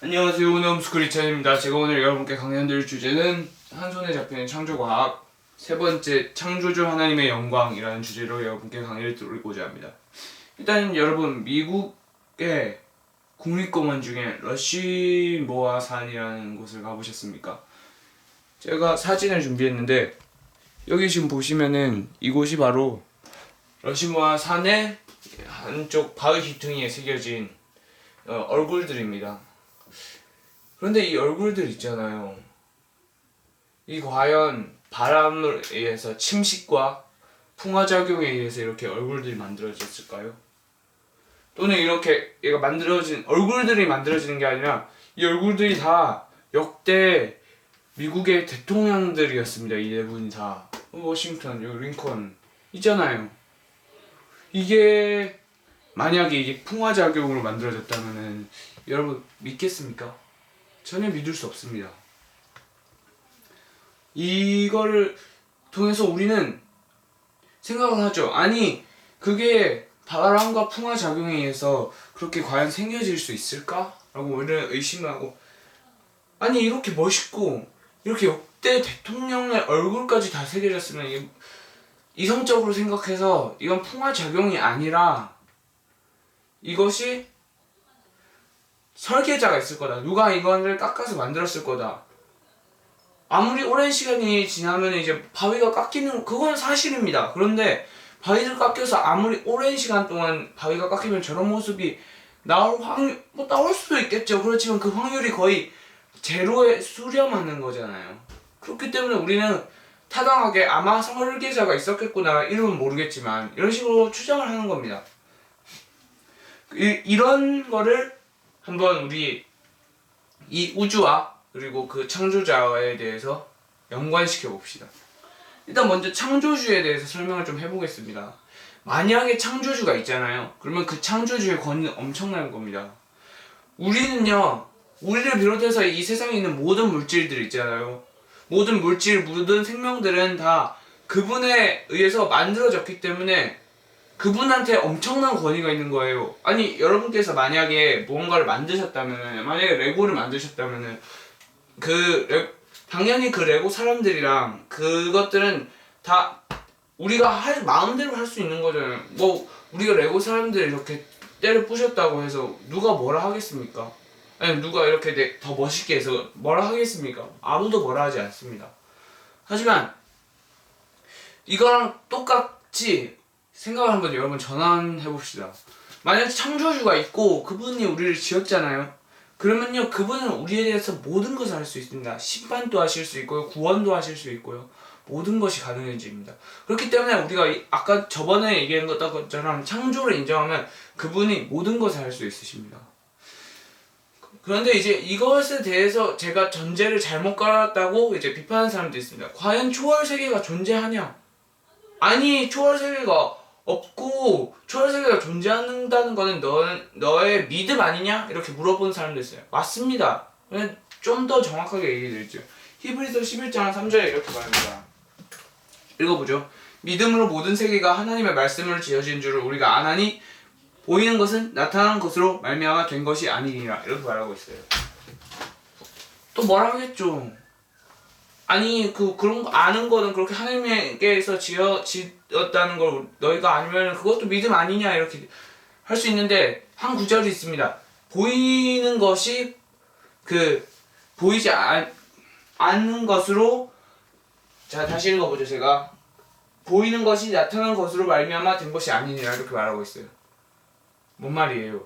안녕하세요. 홈스크리처입니다. 제가 오늘 여러분께 강연드릴 주제는 한 손에 잡히는 창조과학 세 번째 창조주 하나님의 영광이라는 주제로 여러분께 강의를 드리고자 합니다. 일단 여러분 미국의 국립공원 중에 러시모아 산이라는 곳을 가보셨습니까? 제가 사진을 준비했는데 여기 지금 보시면은 이곳이 바로 러시모아 산의 한쪽 바위 귀퉁이에 새겨진 얼굴들입니다. 그런데 이 얼굴들 있잖아요. 이 과연 바람에 의해서 침식과 풍화작용에 의해서 이렇게 얼굴들이 만들어졌을까요? 또는 이렇게 얘가 얼굴들이 만들어지는 게 아니라 이 얼굴들이 다 역대 미국의 대통령들이었습니다. 이 네 분이 다. 워싱턴, 링컨 있잖아요. 이게 만약에 이게 풍화작용으로 만들어졌다면은 여러분 믿겠습니까? 전혀 믿을 수 없습니다. 이거를 통해서 우리는 생각을 하죠. 아니 그게 바람과 풍화작용에 의해서 그렇게 과연 생겨질 수 있을까? 라고 우리는 의심을 하고, 아니 이렇게 멋있고 이렇게 역대 대통령의 얼굴까지 다 새겨졌으면 이게 이성적으로 생각해서 이건 풍화작용이 아니라 이것이 설계자가 있을 거다. 누가 이거를 깎아서 만들었을 거다. 아무리 오랜 시간이 지나면 이제 바위가 깎이는 그건 사실입니다. 그런데 바위를 깎여서 아무리 오랜 시간 동안 바위가 깎이면 저런 모습이 나올 확률 나올 수도 있겠죠. 그렇지만 그 확률이 거의 제로에 수렴하는 거잖아요. 그렇기 때문에 우리는 타당하게 아마 설계자가 있었겠구나, 이름은 모르겠지만 이런 식으로 추정을 하는 겁니다. 이런 거를 한번 우리 이 우주와 그리고 그 창조자에 대해서 연관시켜 봅시다. 일단 먼저 창조주에 대해서 설명을 좀 해보겠습니다. 만약에 창조주가 있잖아요. 그러면 그 창조주의 권위는 엄청난 겁니다. 우리는요, 우리를 비롯해서 이 세상에 있는 모든 물질들 있잖아요. 모든 물질, 모든 생명들은 다 그분에 의해서 만들어졌기 때문에 그분한테 엄청난 권위가 있는 거예요. 아니 여러분께서 만약에 무언가를 만드셨다면은, 만약에 레고를 만드셨다면은 당연히 그 레고 사람들이랑 그것들은 다 우리가 마음대로 할 수 있는 거잖아요. 뭐 우리가 레고 사람들 이렇게 때려 부셨다고 해서 누가 뭐라 하겠습니까? 아니 누가 이렇게 더 멋있게 해서 뭐라 하겠습니까? 아무도 뭐라 하지 않습니다. 하지만 이거랑 똑같이 생각을 한번 여러분 전환해봅시다. 만약 창조주가 있고 그분이 우리를 지었잖아요. 그러면요, 그분은 우리에 대해서 모든 것을 할 수 있습니다. 심판도 하실 수 있고요, 구원도 하실 수 있고요, 모든 것이 가능해집니다. 그렇기 때문에 우리가 아까 저번에 얘기한 것처럼 창조를 인정하면 그분이 모든 것을 할 수 있으십니다. 그런데 이제 이것에 대해서 제가 전제를 잘못 깔았다고 이제 비판하는 사람도 있습니다. 과연 초월 세계가 존재하냐? 아니 초월 세계가 없고 초월 세계가 존재한다는 거는 너의 믿음 아니냐? 이렇게 물어보는 사람도 있어요. 맞습니다. 좀 더 정확하게 얘기해 드리죠. 히브리서 11장 3절에 이렇게 말합니다. 읽어보죠. 믿음으로 모든 세계가 하나님의 말씀을 지어진 줄을 우리가 아나니 보이는 것은 나타난 것으로 말미암아 된 것이 아니니라, 이렇게 말하고 있어요. 또 뭐라 하겠죠. 아니 그런 거 아는 거는 그렇게 하나님께서 지었다는 걸 너희가 아니면 그것도 믿음 아니냐, 이렇게 할 수 있는데 한 구절이 있습니다. 보이는 것이 보이지 않는 것으로, 자 다시 읽어보죠. 제가 보이는 것이 나타난 것으로 말미암아 된 것이 아니니라, 이렇게 말하고 있어요. 뭔 말이에요?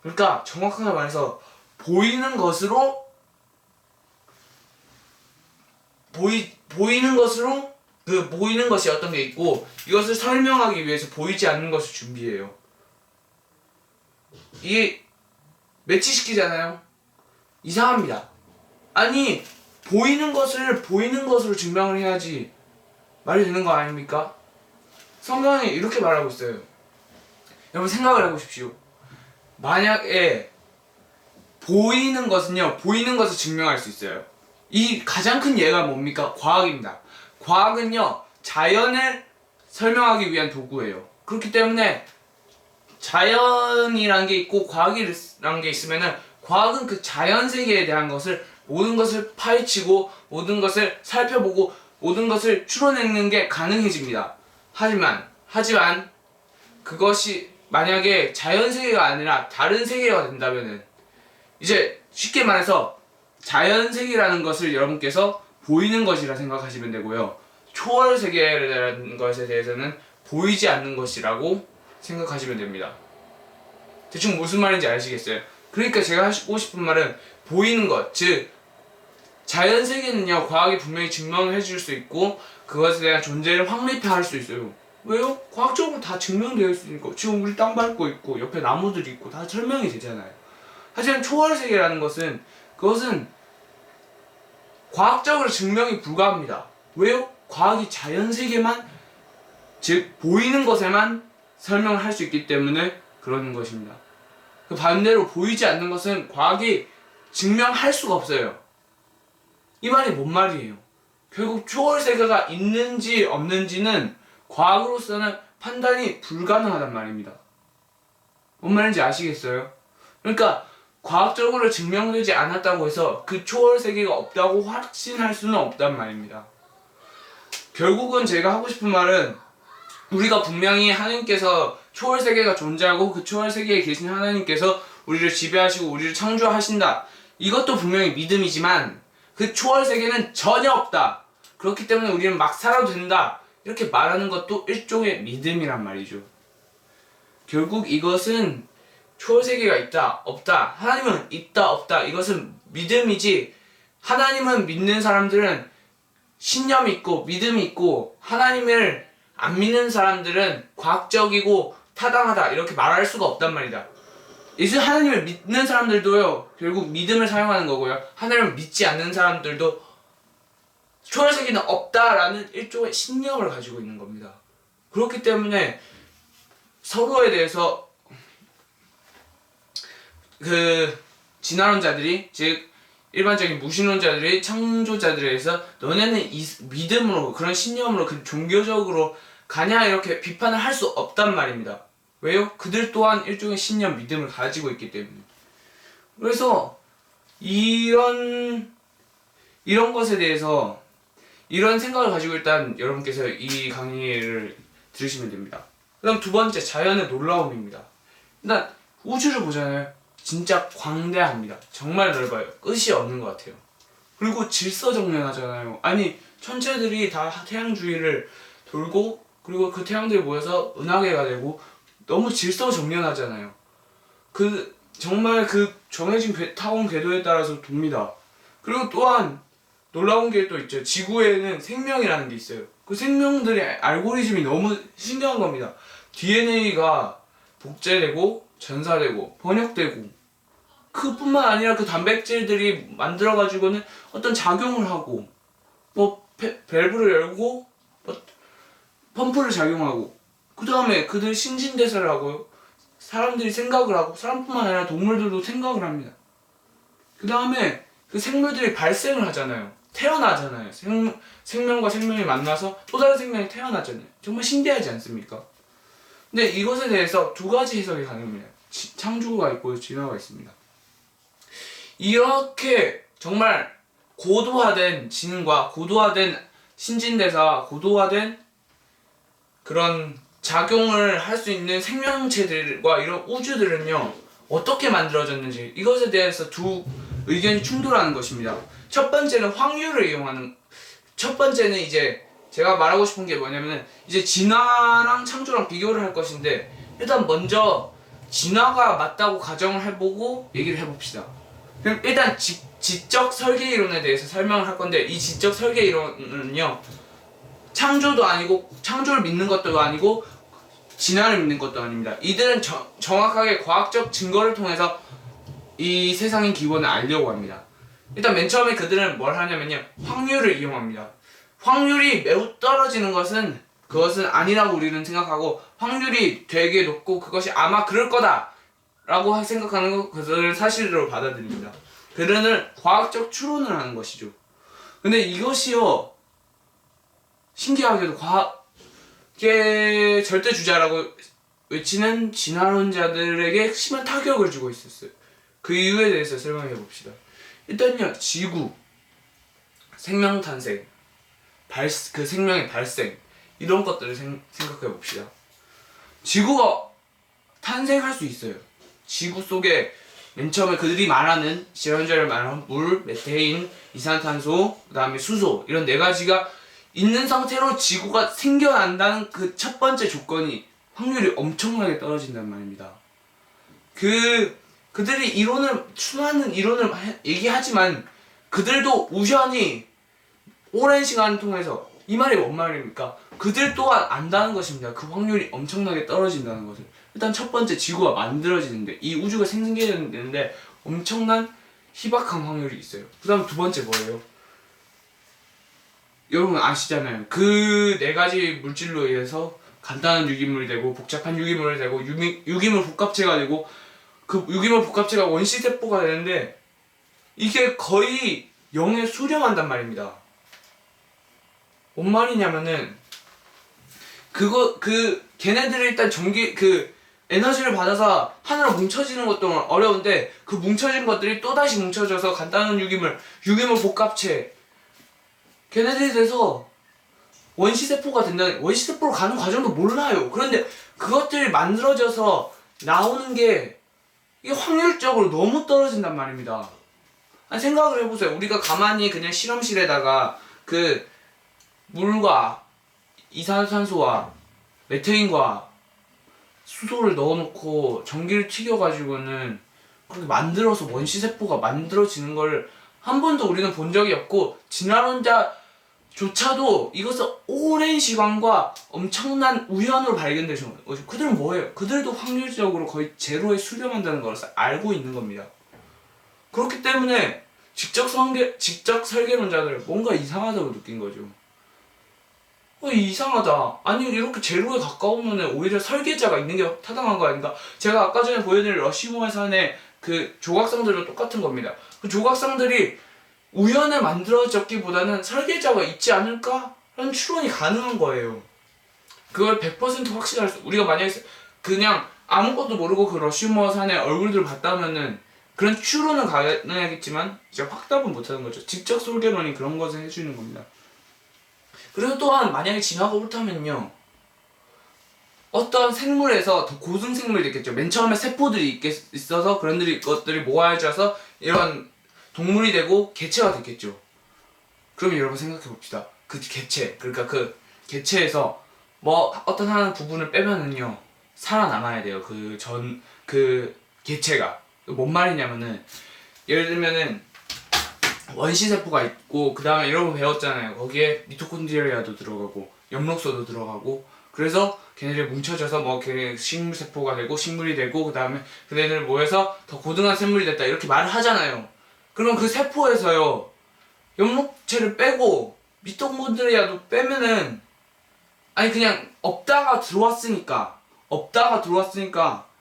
그러니까 정확하게 말해서 보이는 것으로 보이는 것으로 보이는 것이 어떤 게 있고 이것을 설명하기 위해서 보이지 않는 것을 준비해요. 이게 매치시키잖아요. 이상합니다. 아니 보이는 것을 보이는 것으로 증명을 해야지 말이 되는 거 아닙니까? 성경이 이렇게 말하고 있어요. 여러분 생각을 해보십시오. 만약에 보이는 것은요, 보이는 것을 증명할 수 있어요. 이 가장 큰 예가 뭡니까? 과학입니다. 과학은요, 자연을 설명하기 위한 도구예요. 그렇기 때문에 자연이란 게 있고 과학이란 게 있으면은 과학은 그 자연 세계에 대한 것을 모든 것을 파헤치고 모든 것을 살펴보고 모든 것을 추론해내는 게 가능해집니다. 하지만 그것이 만약에 자연 세계가 아니라 다른 세계가 된다면은 이제 쉽게 말해서 자연 세계라는 것을 여러분께서 보이는 것이라 생각하시면 되고요. 초월 세계라는 것에 대해서는 보이지 않는 것이라고 생각하시면 됩니다. 대충 무슨 말인지 아시겠어요? 그러니까 제가 하고 싶은 말은 보이는 것, 즉 자연 세계는요 과학이 분명히 증명해 줄 수 있고 그것에 대한 존재를 확립할 수 있어요. 왜요? 과학적으로 다 증명되어 있으니까. 지금 우리 땅 밟고 있고 옆에 나무들이 있고 다 설명이 되잖아요. 하지만 초월 세계라는 것은 그것은 과학적으로 증명이 불가합니다. 왜요? 과학이 자연 세계만, 즉 보이는 것에만 설명을 할 수 있기 때문에 그러는 것입니다. 그 반대로 보이지 않는 것은 과학이 증명할 수가 없어요. 이 말이 뭔 말이에요? 결국 초월 세계가 있는지 없는지는 과학으로서는 판단이 불가능하단 말입니다. 뭔 말인지 아시겠어요? 그러니까 과학적으로 증명되지 않았다고 해서 그 초월 세계가 없다고 확신할 수는 없단 말입니다. 결국은 제가 하고 싶은 말은 우리가 분명히 하나님께서 초월 세계가 존재하고 그 초월 세계에 계신 하나님께서 우리를 지배하시고 우리를 창조하신다. 이것도 분명히 믿음이지만 그 초월 세계는 전혀 없다. 그렇기 때문에 우리는 막 살아도 된다. 이렇게 말하는 것도 일종의 믿음이란 말이죠. 결국 이것은 초월 세계가 있다, 없다. 하나님은 있다, 없다. 이것은 믿음이지. 하나님은 믿는 사람들은 신념이 있고 믿음이 있고 하나님을 안 믿는 사람들은 과학적이고 타당하다 이렇게 말할 수가 없단 말이다. 예수 하나님을 믿는 사람들도요 결국 믿음을 사용하는 거고요. 하나님을 믿지 않는 사람들도 초월 세계는 없다라는 일종의 신념을 가지고 있는 겁니다. 그렇기 때문에 서로에 대해서 그 진화론자들이 즉 일반적인 무신론자들이 창조자들에 대해서 너네는 이 믿음으로 그런 신념으로 그 종교적으로 가냐 이렇게 비판을 할 수 없단 말입니다. 왜요? 그들 또한 일종의 신념, 믿음을 가지고 있기 때문에. 그래서 이런 것에 대해서 이런 생각을 가지고 일단 여러분께서 이 강의를 들으시면 됩니다. 그다음 두 번째, 자연의 놀라움입니다. 일단 우주를 보잖아요. 진짜 광대합니다. 정말 넓어요. 끝이 없는 것 같아요. 그리고 질서정연하잖아요. 아니 천체들이 다 태양 주위를 돌고 그리고 그 태양들이 모여서 은하계가 되고 너무 질서정연하잖아요. 정말 그 정해진 타원 궤도에 따라서 돕니다. 그리고 또한 놀라운 게 또 있죠. 지구에는 생명이라는 게 있어요. 그 생명들의 알고리즘이 너무 신기한 겁니다. DNA가 복제되고 전사되고 번역되고 그뿐만 아니라 그 단백질들이 만들어가지고는 어떤 작용을 하고 밸브를 열고 펌프를 작용하고 그 다음에 그들 신진대사를 하고요. 사람들이 생각을 하고 사람뿐만 아니라 동물들도 생각을 합니다. 그 다음에 그 생물들이 발생을 하잖아요. 태어나잖아요. 생명과 생명이 만나서 또 다른 생명이 태어나잖아요. 정말 신기하지 않습니까? 근데 이것에 대해서 두 가지 해석이 가능합니다. 창조가 있고 진화가 있습니다. 이렇게 정말 고도화된 지능과 고도화된 신진대사, 고도화된 그런 작용을 할 수 있는 생명체들과 이런 우주들은요 어떻게 만들어졌는지 이것에 대해서 두 의견이 충돌하는 것입니다. 첫 번째는 확률을 이용하는, 첫 번째는 이제 제가 말하고 싶은 게 뭐냐면은 이제 진화랑 창조랑 비교를 할 것인데 일단 먼저 진화가 맞다고 가정을 해보고 얘기를 해봅시다. 그럼 일단 지적 설계 이론에 대해서 설명을 할 건데 이 지적 설계 이론은요 창조도 아니고 창조를 믿는 것도 아니고 진화를 믿는 것도 아닙니다. 이들은 정확하게 과학적 증거를 통해서 이 세상의 기본을 알려고 합니다. 일단 맨 처음에 그들은 뭘 하냐면요 확률을 이용합니다. 확률이 매우 떨어지는 것은 그것은 아니라고 우리는 생각하고 확률이 되게 높고 그것이 아마 그럴 거다 라고 생각하는 것 그들은 사실로 받아들입니다. 그들은 과학적 추론을 하는 것이죠. 근데 이것이요 신기하게도 과학의 절대주자라고 외치는 진화론자들에게 심한 타격을 주고 있었어요. 그 이유에 대해서 설명해 봅시다. 일단요, 지구, 생명 탄생, 그 생명의 발생, 이런 것들을 생각해 봅시다. 지구가 탄생할 수 있어요. 지구 속에 맨 처음에 그들이 말하는 질환자를 말하는 물, 메테인, 이산탄소, 그 다음에 수소, 이런 네 가지가 있는 상태로 지구가 생겨난다는 그 첫 번째 조건이 확률이 엄청나게 떨어진단 말입니다. 그들이 수많은 이론을 얘기하지만 그들도 우연히 오랜 시간을 통해서, 이 말이 뭔 말입니까? 그들 또한 안다는 것입니다. 그 확률이 엄청나게 떨어진다는 것을. 일단 첫 번째, 지구가 만들어지는데, 이 우주가 생겨지는데 엄청난 희박한 확률이 있어요. 그 다음 두 번째 뭐예요? 여러분 아시잖아요. 그 네 가지 물질로 의해서 간단한 유기물이 되고 복잡한 유기물이 되고 유기물 복합체가 되고, 그 유기물 복합체가 원시세포가 되는데 이게 거의 0에 수렴한단 말입니다. 뭔 말이냐면은 걔네들이 일단 에너지를 받아서 하나로 뭉쳐지는 것도 어려운데, 그 뭉쳐진 것들이 또다시 뭉쳐져서 간단한 유기물 복합체, 걔네들이 돼서 원시세포가 된다는, 원시세포로 가는 과정도 몰라요. 그런데 그것들이 만들어져서 나오는 게 이게 확률적으로 너무 떨어진단 말입니다. 아니, 생각을 해보세요. 우리가 가만히 그냥 실험실에다가 그 물과 이산탄소와 메테인과 수소를 넣어놓고 전기를 튀겨가지고는 그렇게 만들어서 원시세포가 만들어지는 걸 한 번도 우리는 본 적이 없고, 진화론자조차도 이것을 오랜 시간과 엄청난 우연으로 발견되신 거예요. 그들은 뭐예요? 그들도 확률적으로 거의 제로에 수렴한다는 것을 알고 있는 겁니다. 그렇기 때문에 직접 설계론자들 뭔가 이상하다고 느낀 거죠. 이상하다. 아니, 이렇게 제로에 가까우면 오히려 설계자가 있는 게 타당한 거 아닌가? 제가 아까 전에 보여드린 러시모어 산의 그 조각상들도 똑같은 겁니다. 그 조각상들이 우연에 만들어졌기보다는 설계자가 있지 않을까? 라는 추론이 가능한 거예요. 그걸 100% 확신할 수, 우리가 만약에 그냥 아무것도 모르고 그 러시모어 산의 얼굴들을 봤다면은 그런 추론은 가능하겠지만 이제 확답은 못하는 거죠. 직접 설계론이 그런 것을 해주는 겁니다. 그리고 또한 만약에 진화가 옳다면요, 어떤 생물에서 더 고등 생물이 있겠죠. 맨 처음에 세포들이 있어서 그런 것들이 모아져서 이런 동물이 되고 개체가 됐겠죠. 그러면 여러분 생각해 봅시다. 그 개체, 그러니까 그 개체에서 뭐 어떤 하나 부분을 빼면은요 살아남아야 돼요. 그 개체가. 뭔 말이냐면은, 예를 들면은 원시세포가 있고, 그 다음에 여러분 배웠잖아요. 거기에 미토콘드리아도 들어가고 엽록소도 들어가고, 그래서 걔네들이 뭉쳐져서 뭐 식물세포가 되고 식물이 되고, 그 다음에 걔네들 모여서 더 고등한 생물이 됐다, 이렇게 말을 하잖아요. 그럼 그 세포에서요 엽록체를 빼고 미토콘드리아도 빼면은, 아니 그냥 없다가 들어왔으니까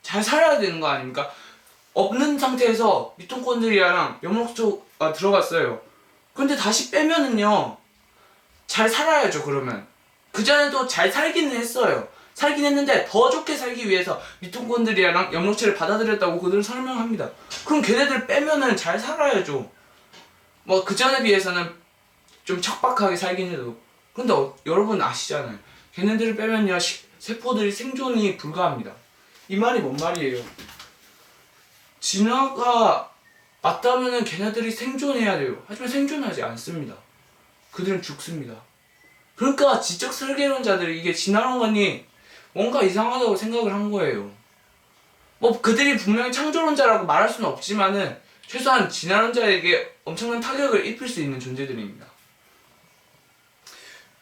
잘 살아야 되는 거 아닙니까? 없는 상태에서 미토콘드리아랑 엽록소가 들어갔어요. 근데 다시 빼면은요 잘 살아야죠. 그러면 그전에도 잘 살기는 했어요. 살긴 했는데 더 좋게 살기 위해서 미토콘드리아랑 엽록체를 받아들였다고 그들은 설명합니다. 그럼 걔네들 빼면은 잘 살아야죠. 뭐 그전에 비해서는 좀 척박하게 살긴 해도. 근데 여러분 아시잖아요. 걔네들을 빼면요 세포들이 생존이 불가합니다. 이 말이 뭔 말이에요? 진화가 맞다면은 걔네들이 생존해야 돼요. 하지만 생존하지 않습니다. 그들은 죽습니다. 그러니까 지적 설계론자들이 이게 진화론관이 뭔가 이상하다고 생각을 한 거예요. 뭐 그들이 분명히 창조론자라고 말할 수는 없지만은 최소한 진화론자에게 엄청난 타격을 입힐 수 있는 존재들입니다.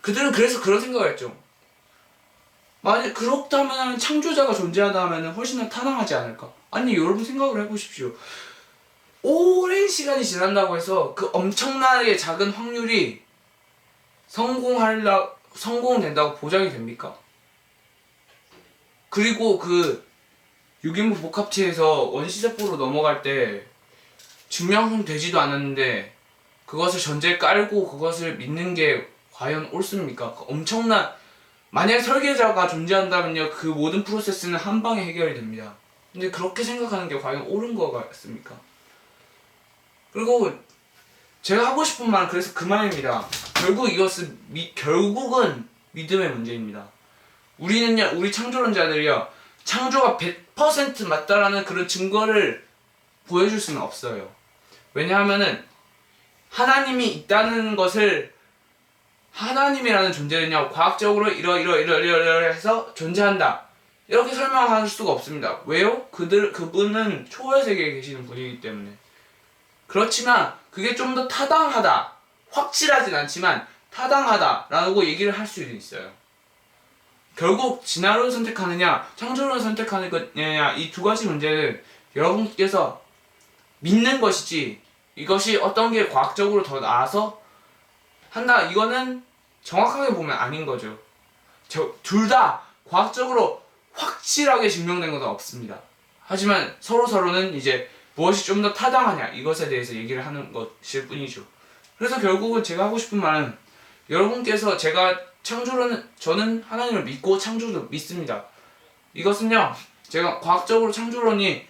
그들은 그래서 그런 생각을 했죠. 만약 그렇다면 창조자가 존재하다 하면 훨씬 더 타당하지 않을까? 아니, 여러분 생각을 해보십시오. 오랜 시간이 지난다고 해서 그 엄청나게 작은 확률이 성공된다고 보장이 됩니까? 그리고 그 유기물 복합체에서 원시세포로 넘어갈 때 증명되지도 않았는데 그것을 전제에 깔고 그것을 믿는 게 과연 옳습니까? 엄청난, 만약 설계자가 존재한다면요 그 모든 프로세스는 한 방에 해결이 됩니다. 근데 그렇게 생각하는 게 과연 옳은 거 같습니까? 그리고 제가 하고 싶은 말은 그래서 그 말입니다. 결국은 믿음의 문제입니다. 우리 창조론자들이요, 창조가 100% 맞다라는 그런 증거를 보여줄 수는 없어요. 왜냐하면은 하나님이 있다는 것을, 하나님이라는 존재는요, 과학적으로 이러 해서 존재한다, 이렇게 설명할 수가 없습니다. 왜요? 그분은 초월 세계에 계시는 분이기 때문에. 그렇지만 그게 좀 더 타당하다, 확실하진 않지만 타당하다라고 얘기를 할 수는 있어요. 결국 진화론을 선택하느냐 창조론을 선택하는 거냐, 이 두 가지 문제는 여러분께서 믿는 것이지, 이것이 어떤 게 과학적으로 더 나아서 한다, 이거는 정확하게 보면 아닌 거죠. 둘 다 과학적으로 확실하게 증명된 것은 없습니다. 하지만 서로는 이제 무엇이 좀 더 타당하냐, 이것에 대해서 얘기를 하는 것일 뿐이죠. 그래서 결국은 제가 하고 싶은 말은, 여러분께서 저는 하나님을 믿고 창조도 믿습니다. 이것은요, 제가 과학적으로 창조론이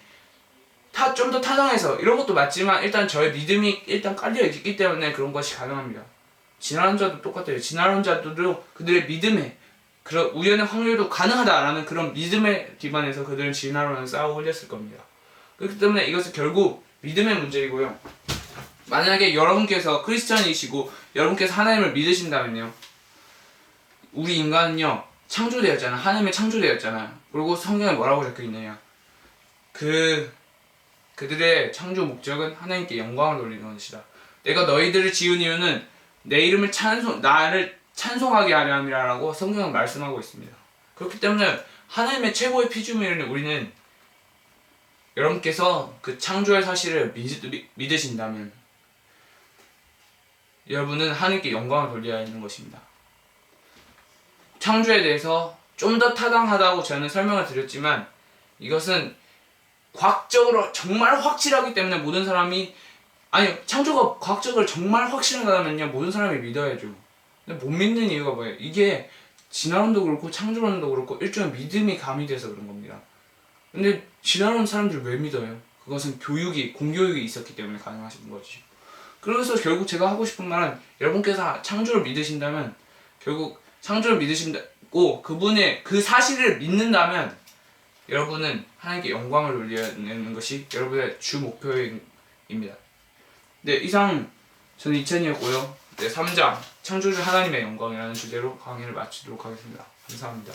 좀 더 타당해서 이런 것도 맞지만, 일단 저의 믿음이 일단 깔려 있기 때문에 그런 것이 가능합니다. 진화론자도 똑같아요. 진화론자들도 그들의 믿음에, 그런 우연의 확률도 가능하다라는 그런 믿음에 기반해서 그들은 진화론을 쌓아 올렸을 겁니다. 그렇기 때문에 이것은 결국 믿음의 문제이고요. 만약에 여러분께서 크리스찬이시고 여러분께서 하나님을 믿으신다면요, 우리 인간은요 창조되었잖아. 하나님의 창조되었잖아요. 그리고 성경에 뭐라고 적혀있느냐, 그들의 창조 목적은 하나님께 영광을 돌리는 것이다. 내가 너희들을 지은 이유는 내 이름을 나를 찬송하게 하려 함이라고 성경은 말씀하고 있습니다. 그렇기 때문에 하나님의 최고의 피조물인 우리는, 여러분께서 그 창조의 사실을 믿으신다면 여러분은 하나님께 영광을 돌려야 하는 것입니다. 창조에 대해서 좀 더 타당하다고 저는 설명을 드렸지만, 이것은 과학적으로 정말 확실하기 때문에 모든 사람이, 창조가 과학적으로 정말 확실하다면요 모든 사람이 믿어야죠. 근데 못 믿는 이유가 뭐예요? 이게 진화론도 그렇고 창조론도 그렇고 일종의 믿음이 가미돼서 그런 겁니다. 근데 진화론 사람들 왜 믿어요? 그것은 공교육이 있었기 때문에 가능하신 거지. 그래서 결국 제가 하고 싶은 말은, 여러분께서 창조를 믿으신다면, 결국 창조를 믿으신다고 그분의 그 사실을 믿는다면, 여러분은 하나님께 영광을 돌리는 것이 여러분의 주 목표입니다. 네, 이상 저는 이찬이었고요. 네, 3장 창조주 하나님의 영광이라는 주제로 강의를 마치도록 하겠습니다. 감사합니다.